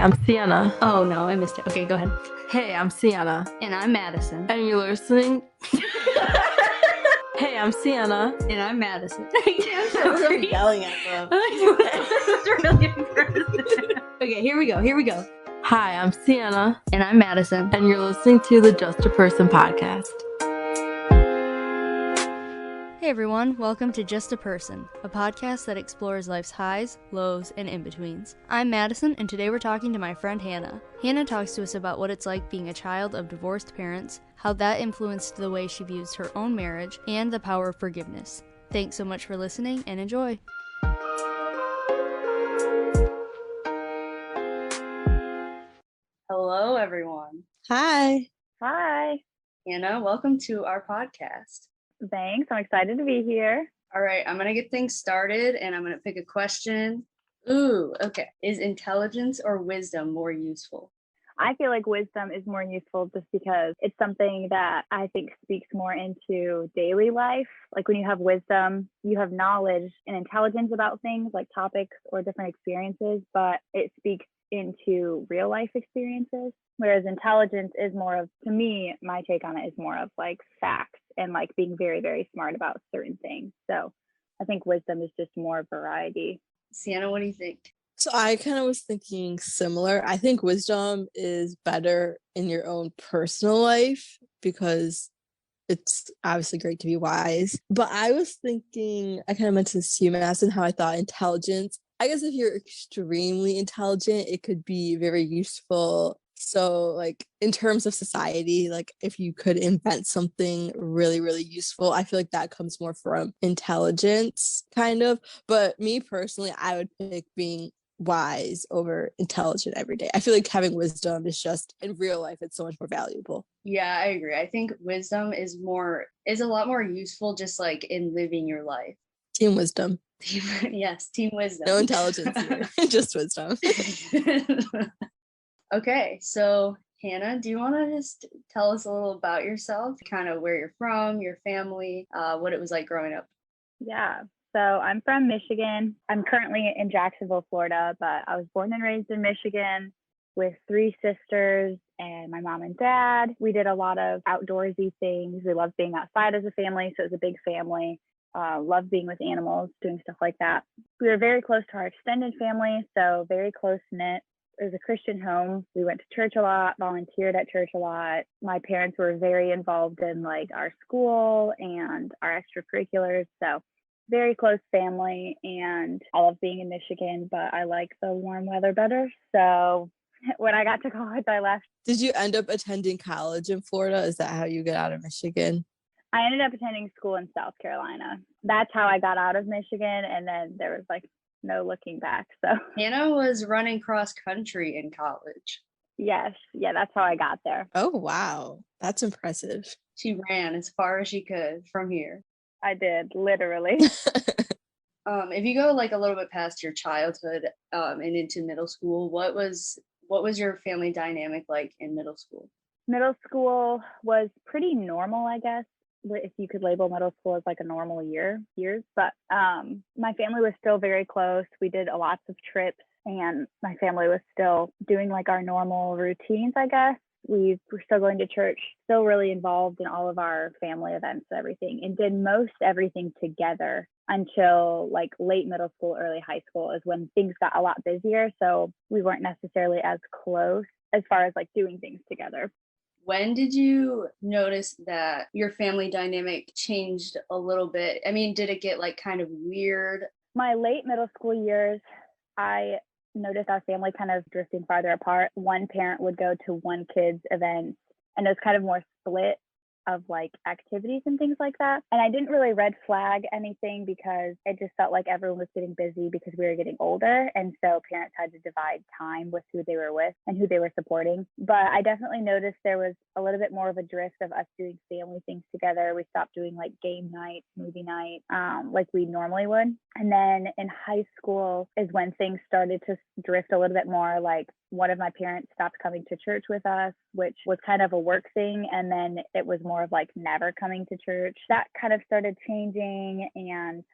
I'm Cienna. Oh no, I missed it. Okay, go ahead. Hey, I'm Cienna. And I'm Madison. And you're listening. Hey, I'm Cienna. And I'm Madison. I'm sorry. yelling at them. This is really impressive. Okay, here we go. Hi, I'm Cienna. And I'm Madison. And you're listening to the Just a Person podcast. Hey everyone, welcome to Just a Person, a podcast that explores life's highs, lows, and in-betweens. I'm Madison, and today we're talking to my friend Hannah. Hannah talks to us about what it's like being a child of divorced parents, how that influenced the way she views her own marriage, and the power of forgiveness. Thanks so much for listening, and enjoy! Hello everyone. Hi. Hi. Hannah, welcome to our podcast. Thanks. I'm excited to be here. All right, I'm going to get things started and I'm going to pick a question. Ooh, okay. Is intelligence or wisdom more useful? I feel like wisdom is more useful just because it's something that I think speaks more into daily life. Like when you have wisdom, you have knowledge and intelligence about things like topics or different experiences, but it speaks into real life experiences. Whereas intelligence is more of, to me, my take on it is more of like facts and like being very, very smart about certain things. So I think wisdom is just more variety. Cienna, what do you think? So I kind of was thinking similar. I think wisdom is better in your own personal life because it's obviously great to be wise. But I was thinking, I kind of mentioned this to you, Madison, how I thought intelligence, I guess if you're extremely intelligent, it could be very useful. So like in terms of society, like if you could invent something really, really useful, I feel like that comes more from intelligence kind of. But me personally, I would pick being wise over intelligent every day. I feel like having wisdom is just in real life, it's so much more valuable. Yeah, I agree. I think wisdom is a lot more useful just like in living your life. Team wisdom. Yes, team wisdom. No intelligence here, just wisdom. Okay, so Hannah, do you want to just tell us a little about yourself, kind of where you're from, your family, what it was like growing up? Yeah. So I'm from Michigan. I'm currently in Jacksonville, Florida, but I was born and raised in Michigan with 3 sisters and my mom and dad. We did a lot of outdoorsy things. We loved being outside as a family, so it was a big family. Loved being with animals, doing stuff like that. We were very close to our extended family, so very close-knit. It was a Christian home. We went to church a lot, volunteered at church a lot. My parents were very involved in like our school and our extracurriculars, so very close family, and I love being in Michigan, but I like the warm weather better. So when I got to college, I left. Did you end up attending college in Florida? Is that how you get out of Michigan? I ended up attending school in South Carolina. That's how I got out of Michigan, and then there was like no looking back. So Hannah was running cross country in college. Yes, yeah, that's how I got there. Oh, wow. That's impressive. She ran as far as she could from here. I did, literally. If you go like a little bit past your childhood and into middle school, what was your family dynamic like in middle school? Middle school was pretty normal, I guess, if you could label middle school as like a normal years. But my family was still very close. We did lots of trips, and my family was still doing like our normal routines, I guess. We were still going to church, still really involved in all of our family events and everything, and did most everything together until like late middle school, early high school is when things got a lot busier. So we weren't necessarily as close as far as like doing things together. When did you notice that your family dynamic changed a little bit? I mean, did it get like kind of weird? My late middle school years, I noticed our family kind of drifting farther apart. One parent would go to one kid's events, and it was kind of more split of like activities and things like that. And I didn't really red flag anything because it just felt like everyone was getting busy because we were getting older. And so parents had to divide time with who they were with and who they were supporting. But I definitely noticed there was a little bit more of a drift of us doing family things together. We stopped doing like game night, movie night, like we normally would. And then in high school is when things started to drift a little bit more. Like one of my parents stopped coming to church with us, which was kind of a work thing. And then it was more of like never coming to church. That kind of started changing. And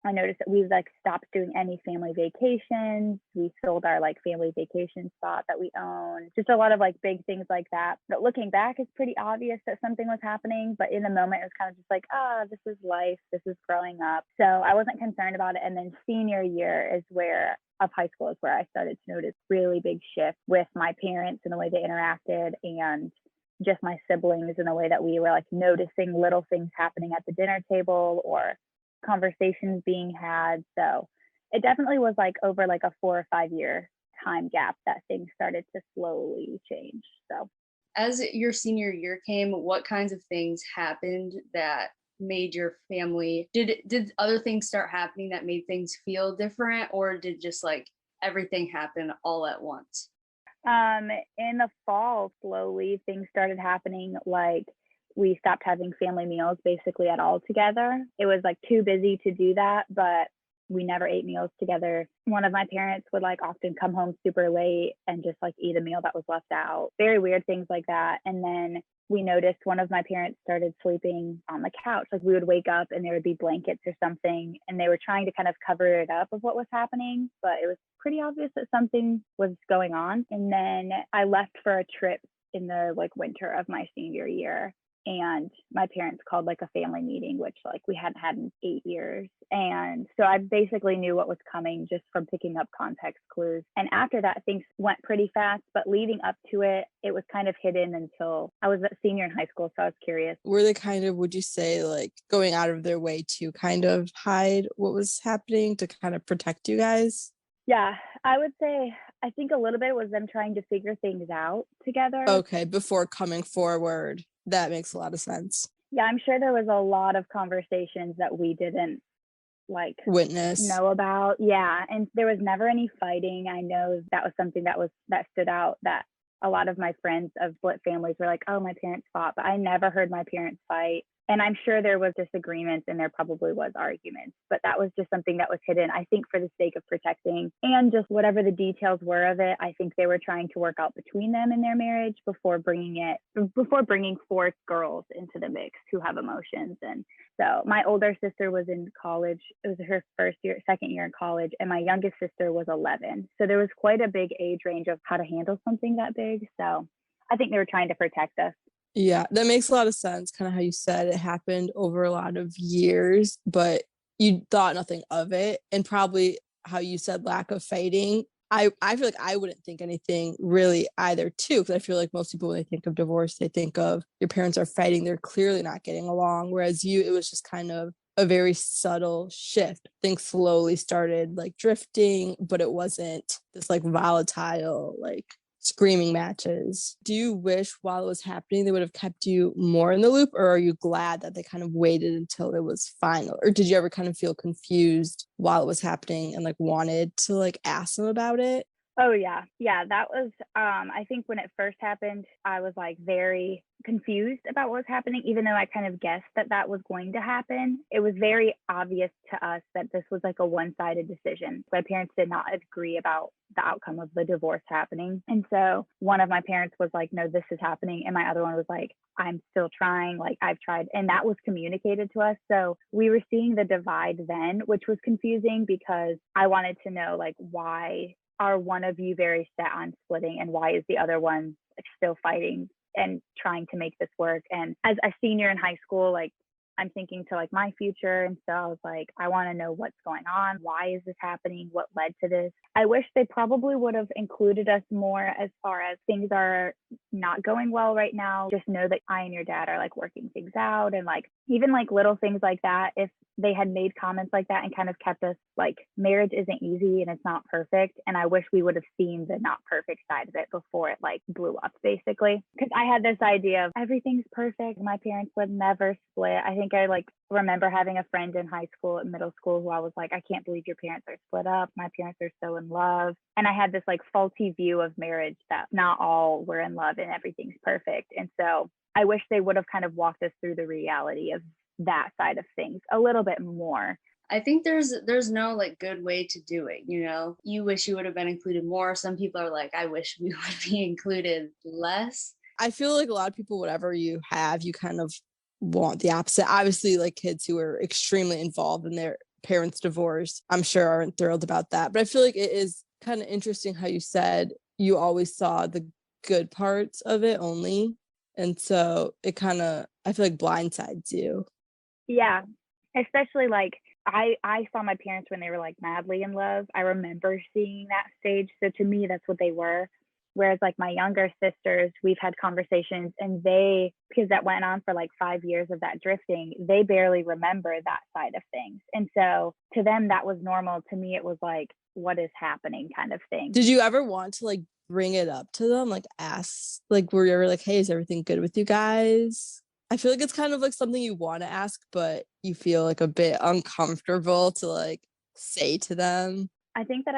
I noticed that we like stopped doing any family vacations. We sold our like family vacation spot that we own. Just a lot of like big things like that. But looking back, it's pretty obvious that something was happening. But in the moment, it was kind of just like, this is life. This is growing up. So I wasn't concerned about it. And then senior year of high school is where I started to notice really big shift with my parents and the way they interacted, and just my siblings and the way that we were like noticing little things happening at the dinner table or conversations being had. So it definitely was like over like a 4 or 5 year time gap that things started to slowly change. So as your senior year came, what kinds of things happened that made your family, did other things start happening that made things feel different, or did just like everything happen all at once? In the fall, slowly things started happening. Like we stopped having family meals basically at all together. It was like too busy to do that, but we never ate meals together. One of my parents would like often come home super late and just like eat a meal that was left out. Very weird things like that. And then we noticed one of my parents started sleeping on the couch. Like we would wake up and there would be blankets or something, and they were trying to kind of cover it up of what was happening, but it was pretty obvious that something was going on. And then I left for a trip in the like winter of my senior year, and my parents called like a family meeting, which like we hadn't had in 8 years. And so I basically knew what was coming just from picking up context clues. And after that, things went pretty fast, but leading up to it, it was kind of hidden until I was a senior in high school. So I was curious. Were they kind of, would you say, like going out of their way to kind of hide what was happening to kind of protect you guys? Yeah, I would say I think a little bit was them trying to figure things out together. Okay, before coming forward. That makes a lot of sense. Yeah, I'm sure there was a lot of conversations that we didn't like witness know about. Yeah, and there was never any fighting. I know that was something that stood out, that a lot of my friends of split families were like, oh, my parents fought, but I never heard my parents fight. And I'm sure there was disagreements and there probably was arguments, but that was just something that was hidden, I think, for the sake of protecting and just whatever the details were of it. I think they were trying to work out between them in their marriage before bringing forth girls into the mix who have emotions. And so my older sister was in college. It was her second year in college, and my youngest sister was 11. So there was quite a big age range of how to handle something that big. So I think they were trying to protect us. Yeah, that makes a lot of sense. Kind of how you said it happened over a lot of years, but you thought nothing of it. And probably how you said lack of fighting. I feel like I wouldn't think anything really either too, because I feel like most people, when they think of divorce, they think of your parents are fighting. They're clearly not getting along. Whereas it was just kind of a very subtle shift. Things slowly started like drifting, but it wasn't this like volatile, like screaming matches. Do you wish while it was happening they would have kept you more in the loop, or are you glad that they kind of waited until it was final? Or did you ever kind of feel confused while it was happening and like wanted to like ask them about it? Oh yeah. That was I think when it first happened, I was like very confused about what was happening, even though I kind of guessed that was going to happen. It was very obvious to us that this was like a one-sided decision. My parents did not agree about the outcome of the divorce happening. And so one of my parents was like, no, this is happening. And my other one was like, I'm still trying, like I've tried. And that was communicated to us. So we were seeing the divide then, which was confusing because I wanted to know like, why are one of you very set on splitting and why is the other one like still fighting and trying to make this work? And as a senior in high school, like I'm thinking to like my future. And so I was like, I want to know what's going on. Why is this happening? What led to this? I wish they probably would have included us more as far as things are not going well right now. Just know that I and your dad are like working things out, and like even like little things like that. If they had made comments like that and kind of kept us like, marriage isn't easy and it's not perfect. And I wish we would have seen the not perfect side of it before it like blew up, basically. Because I had this idea of everything's perfect. My parents would never split. I think I like remember having a friend in high school and middle school who I was like, I can't believe your parents are split up. My parents are so in love. And I had this like faulty view of marriage that not all were in love and everything's perfect. And so I wish they would have kind of walked us through the reality of that side of things a little bit more. I think there's no like good way to do it, you know. You wish you would have been included more. Some people are like, I wish we would be included less. I feel like a lot of people, whatever you have, you kind of want the opposite. Obviously, like kids who are extremely involved in their parents divorced, I'm sure aren't thrilled about that. But I feel like it is kind of interesting how you said you always saw the good parts of it only. And so it kind of, I feel like blindsides you. Yeah, especially like I saw my parents when they were like madly in love. I remember seeing that stage. So to me, that's what they were. Whereas like my younger sisters, we've had conversations and they, because that went on for like 5 years of that drifting, they barely remember that side of things. And so to them, that was normal. To me, it was like, what is happening kind of thing. Did you ever want to like bring it up to them? Like ask, like, were you ever like, hey, is everything good with you guys? I feel like it's kind of like something you want to ask, but you feel like a bit uncomfortable to like say to them. I think that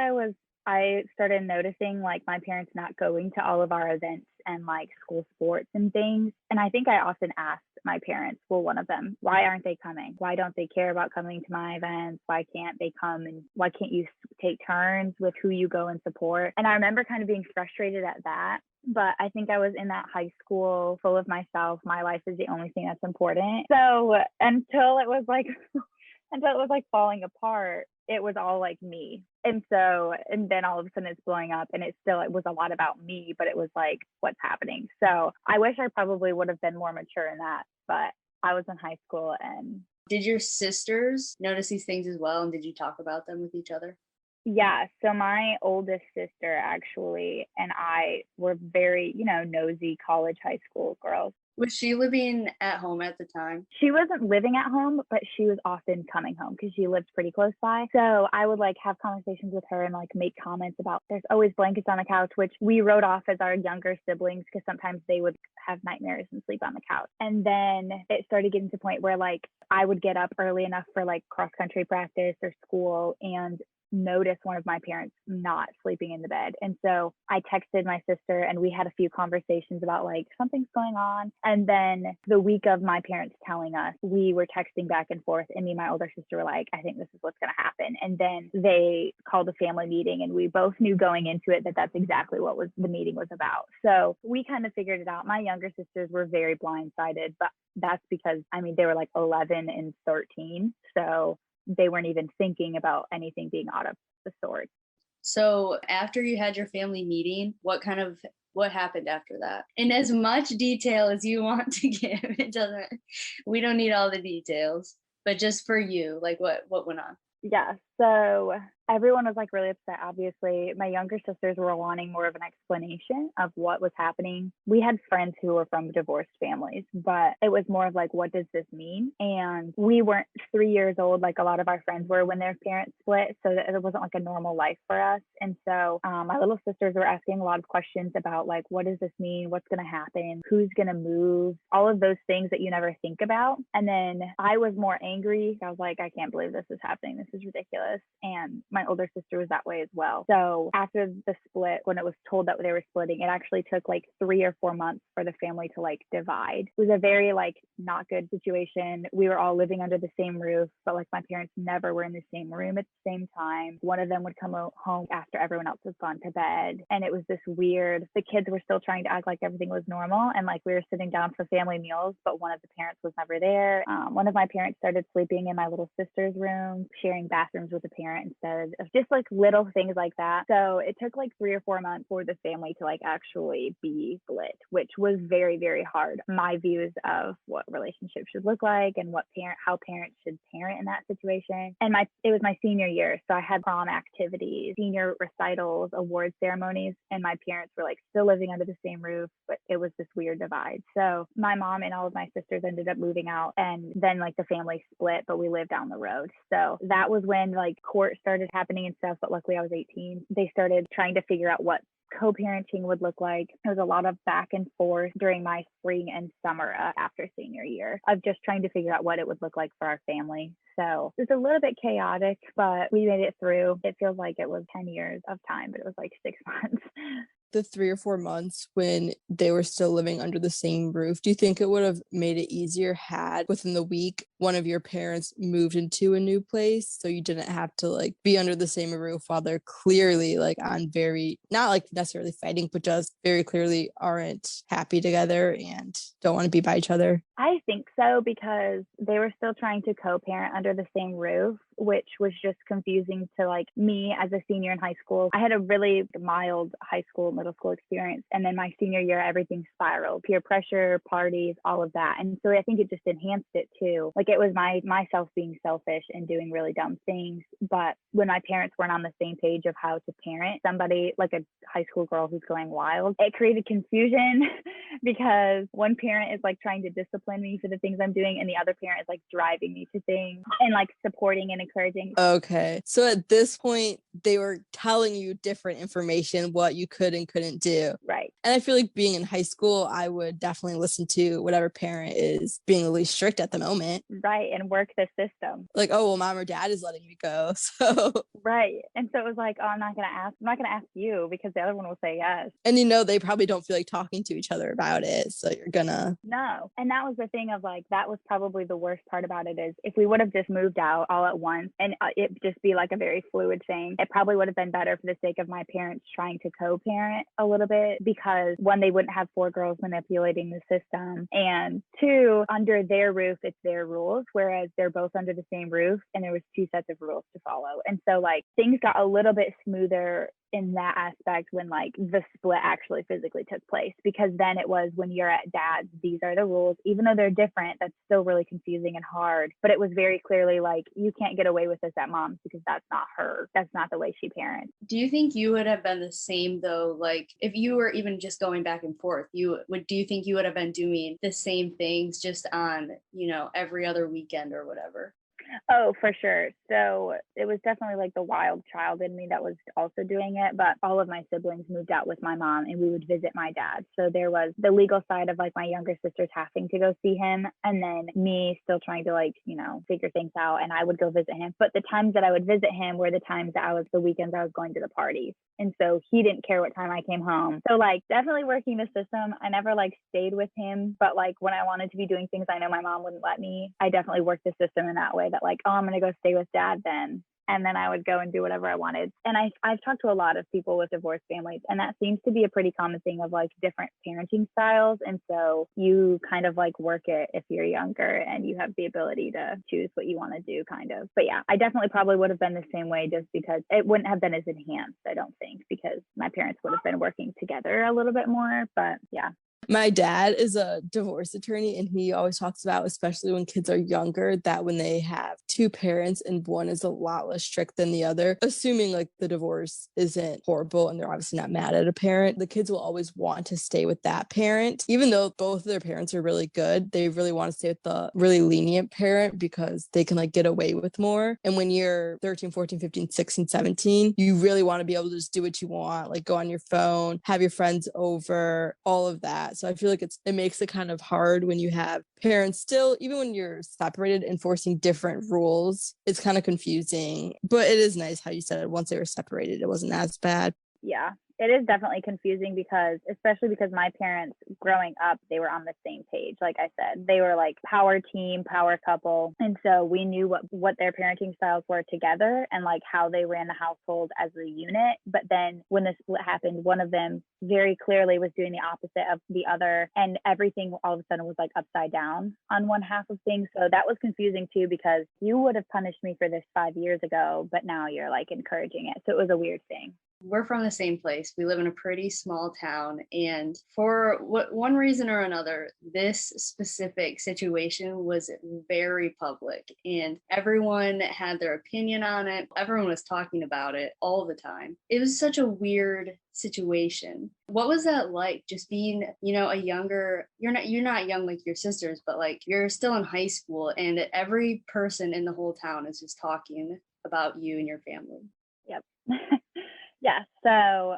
I started noticing like my parents not going to all of our events and like school sports and things. And I think I often asked my parents, well, one of them, why aren't they coming? Why don't they care about coming to my events? Why can't they come? And why can't you take turns with who you go and support? And I remember kind of being frustrated at that. But I think I was in that high school full of myself. My life is the only thing that's important. So until it was like falling apart, it was all like me. And then all of a sudden it's blowing up and it was a lot about me, but it was like, what's happening? So I wish I probably would have been more mature in that, but I was in high school. And did your sisters notice these things as well? And did you talk about them with each other? yeah, so my oldest sister actually and I were very, nosy college, high school girls. Was she living at home at the time? She wasn't living at home, but she was often coming home because she lived pretty close by. So I would like have conversations with her and like make comments about there's always blankets on the couch, which we wrote off as our younger siblings because sometimes they would have nightmares and sleep on the couch. And then it started getting to the point where like I would get up early enough for like cross country practice or school and notice one of my parents not sleeping in the bed. And so I texted my sister and we had a few conversations about like something's going on. And then the week of my parents telling us, we were texting back and forth and me and my older sister were like, I think this is what's going to happen. And then they called a family meeting and we both knew going into it that that's exactly what the meeting was about. So we kind of figured it out. My younger sisters were very blindsided, but that's because, they were like 11 and 13. So they weren't even thinking about anything being out of the sort. So after you had your family meeting, what happened after that? In as much detail as you want to give, we don't need all the details, but just for you, like what went on? Yeah, so everyone was like really upset. Obviously, my younger sisters were wanting more of an explanation of what was happening. We had friends who were from divorced families, but it was more of like, what does this mean? And we weren't 3 years old like a lot of our friends were when their parents split, so that it wasn't like a normal life for us. And so my little sisters were asking a lot of questions about like, what does this mean? What's going to happen? Who's going to move? All of those things that you never think about. And then I was more angry. I was like, I can't believe this is happening. This is ridiculous. And my older sister was that way as well. So after the split, when it was told that they were splitting, it actually took like 3 or 4 months for the family to like divide. It was a very like not good situation. We were all living under the same roof, but like my parents never were in the same room at the same time. One of them would come home after everyone else was gone to bed. And it was this weird, the kids were still trying to act like everything was normal. And like we were sitting down for family meals, but one of the parents was never there. One of my parents started sleeping in my little sister's room, sharing bathrooms with a parent instead of just like little things like that. So it took like 3 or 4 months for the family to like actually be split, which was very, very hard. My views of what relationships should look like and how parents should parent in that situation. And it was my senior year. So I had prom activities, senior recitals, award ceremonies, and my parents were like still living under the same roof, but it was this weird divide. So my mom and all of my sisters ended up moving out, and then like the family split, but we lived down the road. So that was when like court started happening and stuff, but luckily I was 18. They started trying to figure out what co-parenting would look like. There was a lot of back and forth during my spring and summer after senior year of just trying to figure out what it would look like for our family. So it was a little bit chaotic, but we made it through. It feels like it was 10 years of time, but it was like 6 months. The 3 or 4 months when they were still living under the same roof, do you think it would have made it easier had within the week one of your parents moved into a new place, so you didn't have to like be under the same roof while they're clearly like on very, not like necessarily fighting, but just very clearly aren't happy together and don't want to be by each other? I think so, because they were still trying to co-parent under the same roof, which was just confusing to like me as a senior in high school. I had a really mild high school, middle school experience. And then my senior year, everything spiraled, peer pressure, parties, all of that. And so I think it just enhanced it too. Like it was myself being selfish and doing really dumb things. But when my parents weren't on the same page of how to parent somebody, like a high school girl who's going wild, it created confusion because one parent is like trying to discipline me for the things I'm doing, and the other parent is like driving me to things and like supporting and encouraging. Okay. So at this point, they were telling you different information, what you could and couldn't do. Right. And I feel like being in high school, I would definitely listen to whatever parent is being the least strict at the moment. Right. And work the system. Like, oh, well, mom or dad is letting me go. So. Right. And so it was like, oh, I'm not going to ask you, because the other one will say yes. And they probably don't feel like talking to each other about it. So you're gonna. No. And that was the thing of like, that was probably the worst part about it, is if we would have just moved out all at once and it just be like a very fluid thing, it probably would have been better for the sake of my parents trying to co-parent a little bit, because one, they wouldn't have 4 girls manipulating the system, and 2, under their roof, it's their rules, whereas they're both under the same roof and there was 2 sets of rules to follow. And so like things got a little bit smoother in that aspect when like the split actually physically took place, because then it was, when you're at dad's, these are the rules, even though they're different. That's still really confusing and hard, but it was very clearly like, you can't get away with this at mom's, because that's not her, that's not the way she parents. Do you think you would have been the same though, like if you were even just going back and forth, do you think you would have been doing the same things just on, every other weekend or whatever? Oh, for sure. So it was definitely like the wild child in me that was also doing it. But all of my siblings moved out with my mom and we would visit my dad. So there was the legal side of like my younger sisters having to go see him, and then me still trying to like, figure things out. And I would go visit him. But the times that I would visit him were the times that the weekends I was going to the parties. And so he didn't care what time I came home. So like definitely working the system. I never like stayed with him, but like when I wanted to be doing things I know my mom wouldn't let me, I definitely worked the system in that way, that like, oh, I'm going to go stay with dad then. And then I would go and do whatever I wanted. And I've talked to a lot of people with divorced families, and that seems to be a pretty common thing of like different parenting styles. And so you kind of like work it if you're younger and you have the ability to choose what you want to do, kind of. But yeah, I definitely probably would have been the same way, just because it wouldn't have been as enhanced, I don't think, because my parents would have been working together a little bit more. But yeah. My dad is a divorce attorney, and he always talks about, especially when kids are younger, that when they have 2 parents and one is a lot less strict than the other, assuming like the divorce isn't horrible and they're obviously not mad at a parent, the kids will always want to stay with that parent. Even though both of their parents are really good, they really want to stay with the really lenient parent because they can like get away with more. And when you're 13, 14, 15, 16, 17, you really want to be able to just do what you want, like go on your phone, have your friends over, all of that. So I feel like it makes it kind of hard when you have parents still, even when you're separated, enforcing different rules. It's kind of confusing, but it is nice how you said it. Once they were separated, it wasn't as bad. Yeah, it is definitely confusing, because especially because my parents growing up, they were on the same page. Like I said, they were like power team, power couple. And so we knew what their parenting styles were together and like how they ran the household as a unit. But then when the split happened, one of them very clearly was doing the opposite of the other, and everything all of a sudden was like upside down on one half of things. So that was confusing too, because you would have punished me for this 5 years ago, but now you're like encouraging it. So it was a weird thing. We're from the same place. We live in a pretty small town. And for one reason or another, this specific situation was very public and everyone had their opinion on it. Everyone was talking about it all the time. It was such a weird situation. What was that like, just being, a younger, you're not young like your sisters, but like you're still in high school and every person in the whole town is just talking about you and your family? Yep. Yeah. So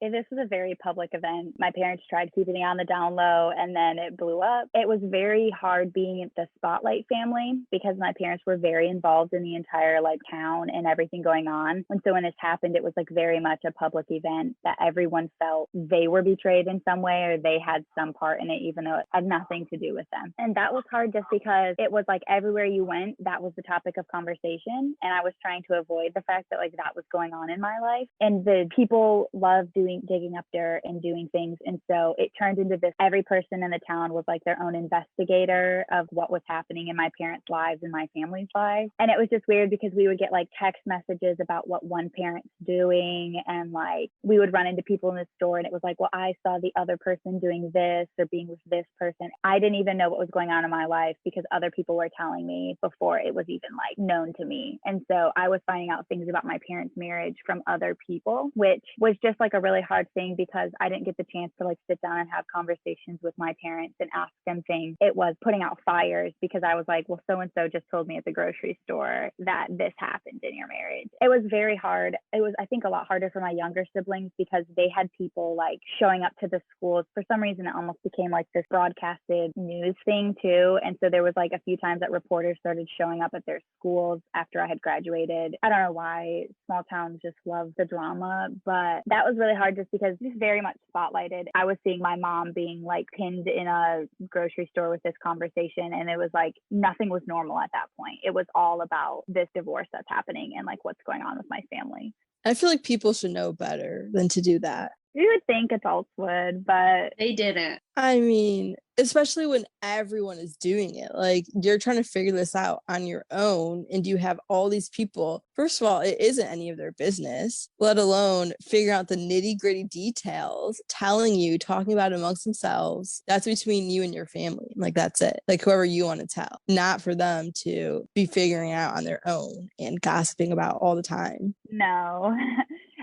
This was a very public event. My parents tried keeping it on the down low and then it blew up. It was very hard being the spotlight family because my parents were very involved in the entire like town and everything going on. And so when this happened, it was like very much a public event that everyone felt they were betrayed in some way or they had some part in it, even though it had nothing to do with them. And that was hard just because it was like everywhere you went, that was the topic of conversation. And I was trying to avoid the fact that like that was going on in my life. And the people loved digging up dirt and doing things. And so it turned into this, every person in the town was like their own investigator of what was happening in my parents' lives and my family's lives. And it was just weird because we would get like text messages about what one parent's doing. And like we would run into people in the store and it was like, well, I saw the other person doing this or being with this person. I didn't even know what was going on in my life because other people were telling me before it was even like known to me. And so I was finding out things about my parents' marriage from other people, which was just like a really hard thing because I didn't get the chance to like sit down and have conversations with my parents and ask them things. It was putting out fires because I was like, well, so-and-so just told me at the grocery store that this happened in your marriage. It was very hard. It was, I think, a lot harder for my younger siblings because they had people like showing up to the schools. For some reason, it almost became like this broadcasted news thing too. And so there was like a few times that reporters started showing up at their schools after I had graduated. I don't know why small towns just love the drama, but that was really hard just because it's very much spotlighted. I was seeing my mom being like pinned in a grocery store with this conversation, and it was like nothing was normal at that point. It was all about this divorce that's happening and like what's going on with my family. I feel like people should know better than to do that. You would think adults would, but they didn't. I mean, especially when everyone is doing it. Like, you're trying to figure this out on your own, and you have all these people. First of all, it isn't any of their business, let alone figure out the nitty-gritty details, telling you, talking about it amongst themselves. That's between you and your family. Like, that's it. Like, whoever you want to tell. Not for them to be figuring out on their own and gossiping about all the time. No.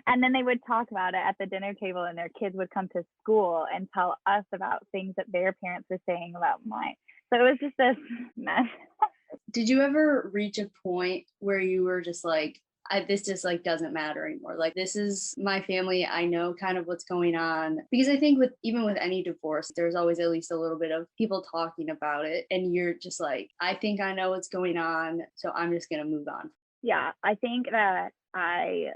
And then they would talk about it at the dinner table, and their kids would come to school and tell us about things that their parents were saying about mine. So it was just this mess. Did you ever reach a point where you were just like, this just like doesn't matter anymore? Like, this is my family. I know kind of what's going on. Because I think even with any divorce, there's always at least a little bit of people talking about it. And you're just like, I think I know what's going on, so I'm just going to move on. Yeah, I think that I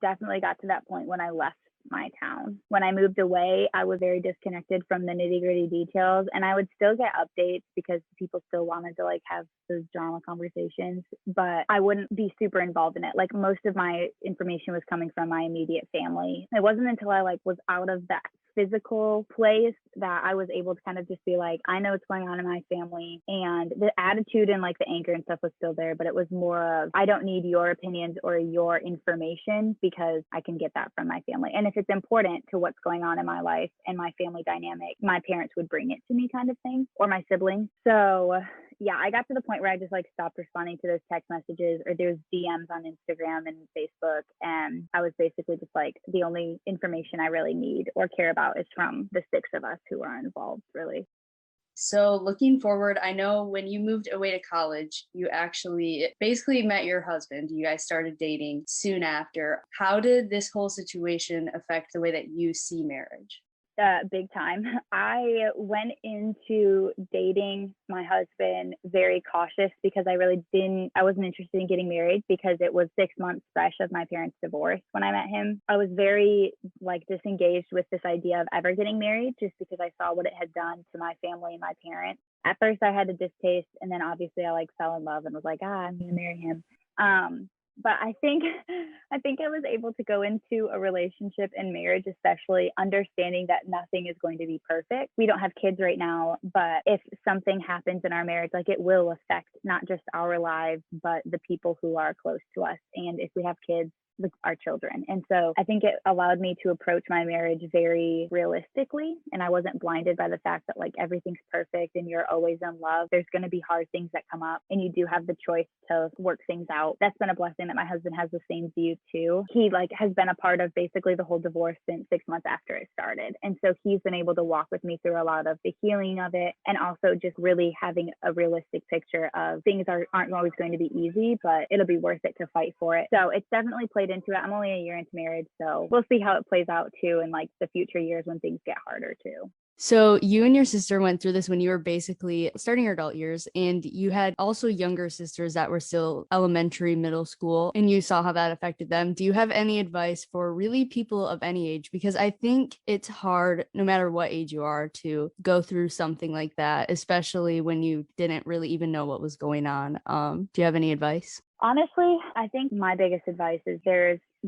definitely got to that point when I left my town. When I moved away, I was very disconnected from the nitty-gritty details, and I would still get updates because people still wanted to like have those drama conversations, but I wouldn't be super involved in it. Like, most of my information was coming from my immediate family. It wasn't until I like was out of that physical place that I was able to kind of just be like, I know what's going on in my family. And the attitude and like the anger and stuff was still there, but it was more of, I don't need your opinions or your information because I can get that from my family. And if it's important to what's going on in my life and my family dynamic, my parents would bring it to me, kind of thing, or my siblings. So yeah, I got to the point where I just like stopped responding to those text messages or there's DMs on Instagram and Facebook. And I was basically just like, the only information I really need or care about is from the 6 of us who are involved, really. So looking forward, I know when you moved away to college, you actually basically met your husband. You guys started dating soon after. How did this whole situation affect the way that you see marriage? Big time. I went into dating my husband very cautious because I wasn't interested in getting married because it was 6 months fresh of my parents' divorce when I met him. I was very like disengaged with this idea of ever getting married just because I saw what it had done to my family and my parents. At first I had a distaste, and then obviously I like fell in love and was like, I'm gonna marry him. But I think I was able to go into a relationship and marriage, especially understanding that nothing is going to be perfect. We don't have kids right now, but if something happens in our marriage, like it will affect not just our lives, but the people who are close to us. And if we have kids, our children. And so I think it allowed me to approach my marriage very realistically. And I wasn't blinded by the fact that like everything's perfect and you're always in love. There's going to be hard things that come up and you do have the choice to work things out. That's been a blessing that my husband has the same view too. He like has been a part of basically the whole divorce since 6 months after it started. And so he's been able to walk with me through a lot of the healing of it, and also just really having a realistic picture of things aren't always going to be easy, but it'll be worth it to fight for it. So it's definitely played straight into it. I'm only a year into marriage, so we'll see how it plays out too in like the future years when things get harder too. So you and your sister went through this when you were basically starting your adult years, and you had also younger sisters that were still elementary, middle school, and you saw how that affected them. Do you have any advice for really people of any age? Because I think it's hard, no matter what age you are, to go through something like that, especially when you didn't really even know what was going on. Do you have any advice? Honestly, I think my biggest advice is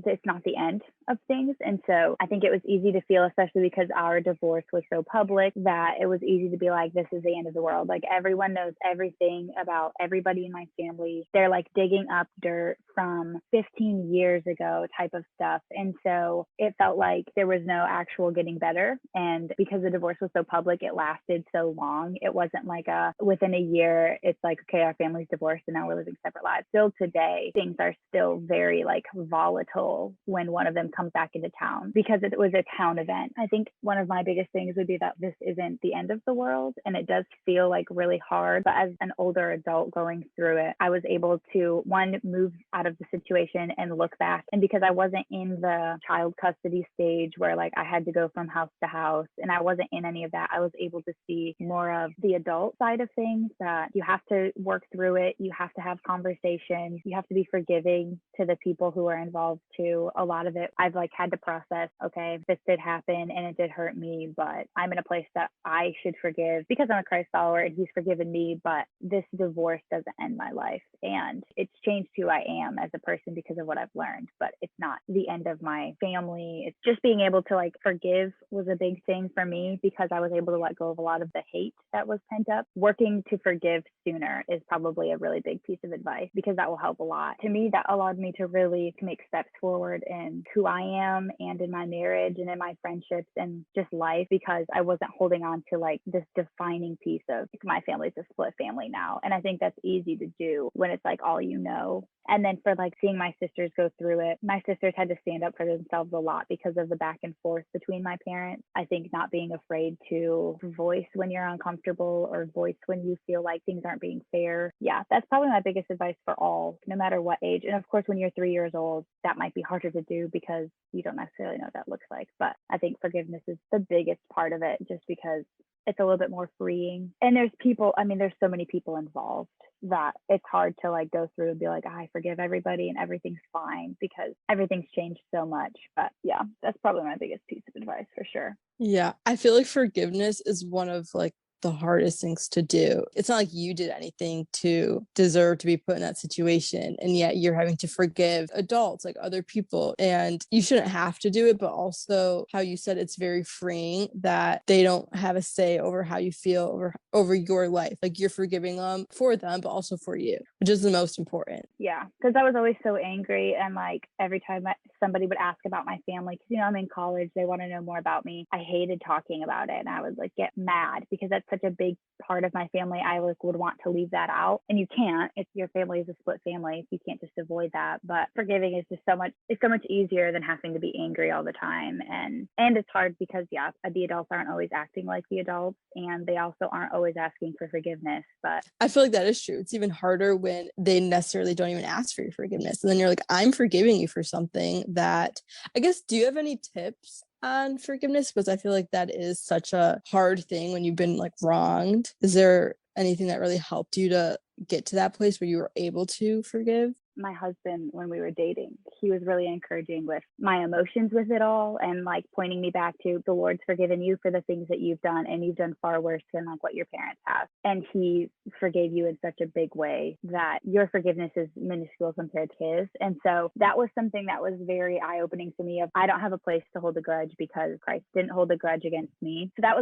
it's not the end of things. And so I think it was easy to feel, especially because our divorce was so public, that it was easy to be like, this is the end of the world. Like everyone knows everything about everybody in my family. They're like digging up dirt from 15 years ago type of stuff. And so it felt like there was no actual getting better. And because the divorce was so public, it lasted so long. It wasn't like within a year, it's like, okay, our family's divorced and now we're living separate lives. Still today, things are still very like volatile when one of them comes back into town because it was a town event. I think one of my biggest things would be that this isn't the end of the world, and it does feel like really hard. But as an older adult going through it, I was able to, one, move out of the situation and look back. And because I wasn't in the child custody stage where like I had to go from house to house and I wasn't in any of that, I was able to see more of the adult side of things, that you have to work through it. You have to have conversations. You have to be forgiving to the people who are involved too. A lot of it I've like had to process, okay, this did happen and it did hurt me, but I'm in a place that I should forgive because I'm a Christ follower and he's forgiven me. But this divorce doesn't end my life, and it's changed who I am as a person because of what I've learned, but it's not the end of my family. It's just being able to like forgive was a big thing for me because I was able to let go of a lot of the hate that was pent up. Working to forgive sooner is probably a really big piece of advice because that will help a lot. To me, that allowed me to really make steps forward in who I am and in my marriage and in my friendships and just life, because I wasn't holding on to like this defining piece of like, my family's a split family now. And I think that's easy to do when it's like all you know. And then for like seeing my sisters go through it, my sisters had to stand up for themselves a lot because of the back and forth between my parents. I think not being afraid to voice when you're uncomfortable or voice when you feel like things aren't being fair. Yeah, that's probably my biggest advice for all, no matter what age. And of course, when you're 3 years old, that might be harder to do because you don't necessarily know what that looks like. But I think forgiveness is the biggest part of it just because it's a little bit more freeing. And there's people, I mean, there's so many people involved that it's hard to like go through and be like, I forgive everybody and everything's fine because everything's changed so much. But yeah, that's probably my biggest piece of advice for sure. Yeah, I feel like forgiveness is one of like the hardest things to do. It's not like you did anything to deserve to be put in that situation, and yet you're having to forgive adults, like other people, and you shouldn't have to do it. But also, how you said, it's very freeing that they don't have a say over how you feel over your life. Like you're forgiving them for them, but also for you, which is the most important. Yeah, because I was always so angry, and like every time somebody would ask about my family, because I'm in college, they want to know more about me. I hated talking about it, and I would like get mad because that's such a big part of my family. I like would want to leave that out, and you can't. If your family is a split family, you can't just avoid that. But forgiving is just so much easier than having to be angry all the time, and it's hard because yeah, the adults aren't always acting like the adults, and they also aren't always asking for forgiveness. But I feel like that is true. It's even harder when they necessarily don't even ask for your forgiveness, and then you're like, I'm forgiving you for something that, I guess, do you have any tips on forgiveness? Because I feel like that is such a hard thing when you've been like wronged. Is there anything that really helped you to get to that place where you were able to forgive? My husband, when we were dating, he was really encouraging with my emotions with it all, and like pointing me back to the Lord's forgiven you for the things that you've done, and you've done far worse than like what your parents have. And he forgave you in such a big way that your forgiveness is minuscule compared to his. And so that was something that was very eye-opening to me, of I don't have a place to hold a grudge because Christ didn't hold a grudge against me. So that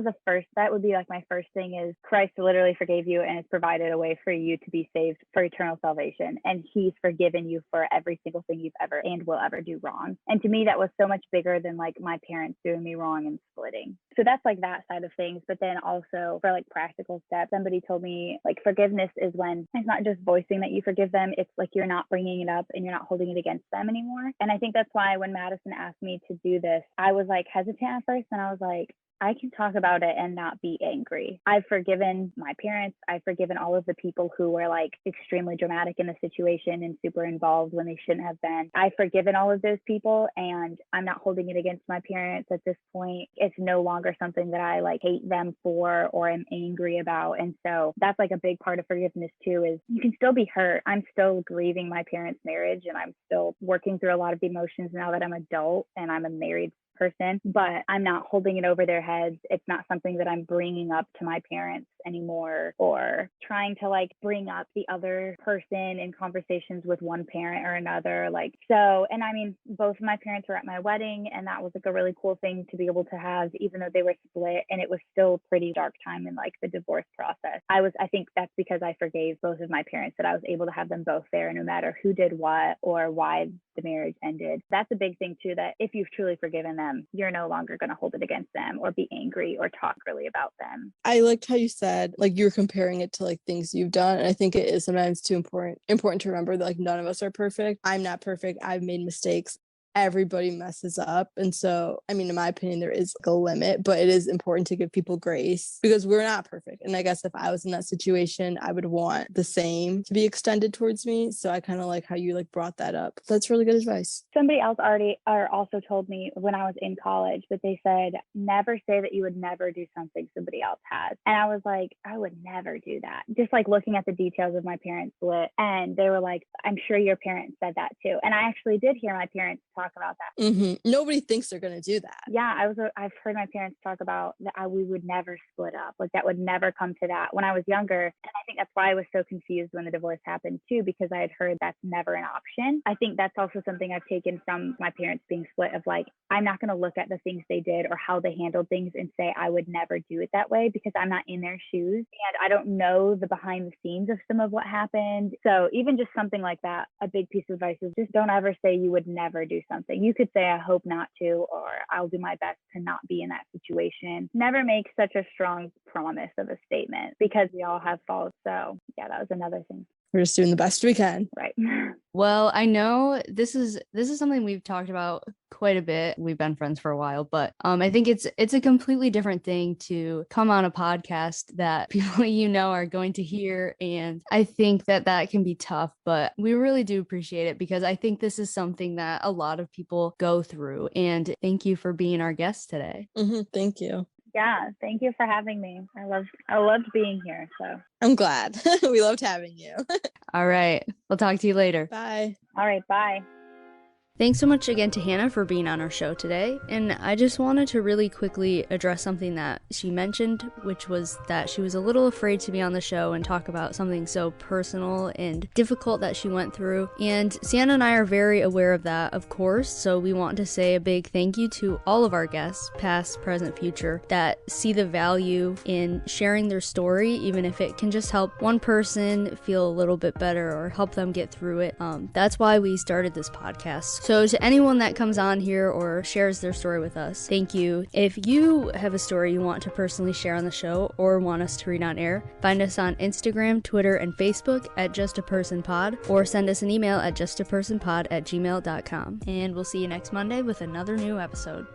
would be like my first thing, is Christ literally forgave you and has provided a way for you to be saved for eternal salvation. And he's forgiven you for every single thing you've ever and will ever do wrong. And to me, that was so much bigger than like my parents doing me wrong and splitting. So that's like that side of things. But then also for like practical steps, somebody told me like forgiveness is when it's not just voicing that you forgive them. It's like you're not bringing it up and you're not holding it against them anymore. And I think that's why when Madison asked me to do this, I was like hesitant at first, and I was like, I can talk about it and not be angry. I've forgiven my parents. I've forgiven all of the people who were like extremely dramatic in the situation and super involved when they shouldn't have been. I've forgiven all of those people, and I'm not holding it against my parents at this point. It's no longer something that I like hate them for or am angry about. And so that's like a big part of forgiveness too, is you can still be hurt. I'm still grieving my parents' marriage, and I'm still working through a lot of emotions now that I'm adult and I'm a married person, but I'm not holding it over their heads. It's not something that I'm bringing up to my parents anymore, or trying to like bring up the other person in conversations with one parent or another. Like, so, and I mean, both of my parents were at my wedding, and that was like a really cool thing to be able to have, even though they were split, and it was still a pretty dark time in like the divorce process. I think that's because I forgave both of my parents, that I was able to have them both there, no matter who did what or why the marriage ended. That's a big thing too, that if you've truly forgiven them, you're no longer going to hold it against them or be angry or talk really about them. I liked how you said like you were comparing it to like things you've done, and I think it is sometimes too important to remember that like none of us are perfect. I'm not perfect. I've made mistakes. Everybody messes up. And so, I mean, in my opinion, there is like a limit, but it is important to give people grace because we're not perfect. And I guess if I was in that situation, I would want the same to be extended towards me. So I kind of like how you like brought that up. That's really good advice. Somebody else also told me when I was in college, but they said, never say that you would never do something somebody else has. And I was like, I would never do that. Just like looking at the details of my parents' split. And they were like, I'm sure your parents said that too. And I actually did hear my parents talk about that. Nobody thinks they're going to do that. Yeah, I've heard my parents talk about that we would never split up. Like that would never come to that when I was younger. And I think that's why I was so confused when the divorce happened too, because I had heard that's never an option. I think that's also something I've taken from my parents being split, of like, I'm not going to look at the things they did or how they handled things and say I would never do it that way, because I'm not in their shoes and I don't know the behind the scenes of some of what happened. So even just something like that, a big piece of advice is just don't ever say you would never do something. You could say, I hope not to, or I'll do my best to not be in that situation. Never make such a strong promise of a statement, because we all have faults. So yeah, that was another thing. We're just doing the best we can. Right. Well, I know this is something we've talked about quite a bit. We've been friends for a while, but I think it's a completely different thing to come on a podcast that people you know are going to hear, and I think that can be tough, but we really do appreciate it because I think this is something that a lot of people go through. And thank you for being our guest today. Thank you. Yeah, thank you for having me. I loved being here. So I'm glad. We loved having you. All right. We'll talk to you later. Bye. All right. Bye. Thanks so much again to Hannah for being on our show today. And I just wanted to really quickly address something that she mentioned, which was that she was a little afraid to be on the show and talk about something so personal and difficult that she went through. And Cienna and I are very aware of that, of course. So we want to say a big thank you to all of our guests, past, present, future, that see the value in sharing their story, even if it can just help one person feel a little bit better or help them get through it. That's why we started this podcast. So to anyone that comes on here or shares their story with us, thank you. If you have a story you want to personally share on the show or want us to read on air, find us on Instagram, Twitter, and Facebook at justapersonpod, or send us an email at justapersonpod@gmail.com. And we'll see you next Monday with another new episode.